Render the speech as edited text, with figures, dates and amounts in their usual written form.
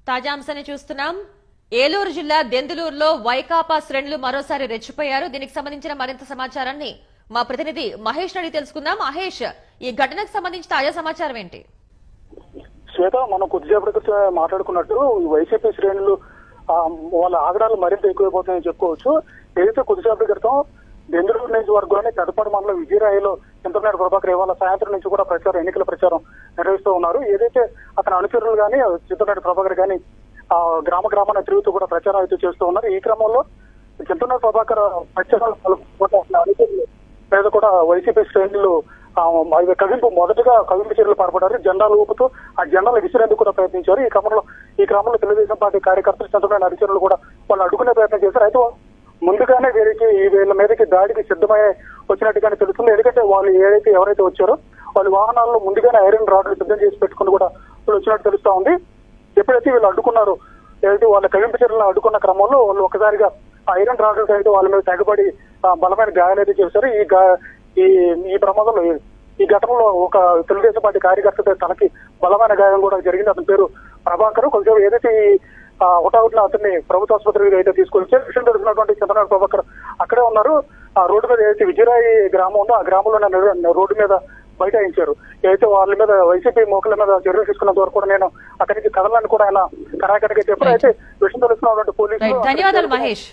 తాజా అంశాన్ని చూస్తున్నాం. ఏలూరు జిల్లా దెందులూరులో వైకాపా శ్రేణులు మరోసారి రెచ్చిపోయారు. దీనికి సంబంధించిన మరింత సమాచారాన్ని మా ప్రతినిధి మహేష్ అడిగి తెలుసుకుందాం. మహేష్, ఈ ఘటనకు సంబంధించి తాజా సమాచారం ఏంటి? శ్వేత, మనం కొద్దిసేపటి క్రితం మాట్లాడుకున్నట్టు వైసీపీ శ్రేణులు వాళ్ళ ఆగడాలు మరింత ఎక్కువైపోతాయని చెప్పుకోవచ్చు. ఏదైతే కొద్దిసేపటి క్రితం దెందులూరు నియోజకవర్గంలోని పెద్దపాడు మండలం విజయరాయిలో చింతమనేని ప్రభాకర్ ఇవాళ సాయంత్రం నుంచి కూడా ఎన్నికల ప్రచారం నిర్వహిస్తూ ఉన్నారు. ఏదైతే అతని అనుచరులు కానీ చింతమనేని ప్రభాకర్ కానీ గ్రామాన తిరుగుతూ కూడా ప్రచారం అయితే చేస్తూ ఉన్నారు. ఈ క్రమంలో చింతమనేని ప్రభాకర్ ప్రచారాలు అనుచరులు మీద కూడా వైసీపీ శ్రేణులు మొదటగా కవింపు చర్యలు పాల్పడ్డారు. జెండాలు ఊపుతూ ఆ జెండాలు విసిరేందుకు కూడా ప్రయత్నించారు. ఈ క్రమంలో తెలుగుదేశం పార్టీ కార్యకర్తలు చింతమనేని అనుచరులు కూడా వాళ్ళు అడ్డుకునే ప్రయత్నం చేశారు. అయితే ముందుగానే వీళ్ళ మీదకి దాడికి సిద్ధమై వచ్చినట్టుగానే తెలుస్తుంది. ఎందుకంటే వాళ్ళు ఎవరైతే వచ్చారో వాళ్ళ వాహనాల్లో ముందుగానే ఐరన్ రాడ్లు సిద్ధం చేసి పెట్టుకుని కూడా వాళ్ళు వచ్చినట్టు తెలుస్తా ఉంది. ఎప్పుడైతే వీళ్ళు అడ్డుకున్నారో, ఏదైతే వాళ్ళ కవింపు చర్యలను అడ్డుకున్న క్రమంలో వాళ్ళు ఒకసారిగా ఐరన్ రాడ్లతో అయితే వాళ్ళ మీద తెగబడి బలమైన గాయాలు అయితే చేశారు. ఈ ప్రమాదంలో ఈ ఘటనలో ఒక తెలుగుదేశం పార్టీ కార్యకర్త తనకి బలమైన గాయం కూడా జరిగింది. అతని పేరు ప్రభాకర్. కొంచెం ఏదైతే హుటాహుటిన అతన్ని ప్రభుత్వ ఆసుపత్రికి అయితే తీసుకొచ్చి విషయం తెలిసినటువంటి చింతమనేని ప్రభాకర్ అక్కడే ఉన్నారు. ఆ రోడ్డు మీద ఏదైతే విజయరాయి గ్రామం ఉందో ఆ గ్రామంలో రోడ్డు మీద బైఠాయించారు. అయితే వాళ్ళ మీద వైసీపీ మోకల మీద చర్యలు తీసుకున్నంత వరకు కూడా నేను అక్కడికి కదలని కూడా ఆయన కరాకటిగా చెప్పారు. అయితే విషయం తెలుసుకున్నటువంటి పోలీసులు ధన్యవాదాలు మహేష్.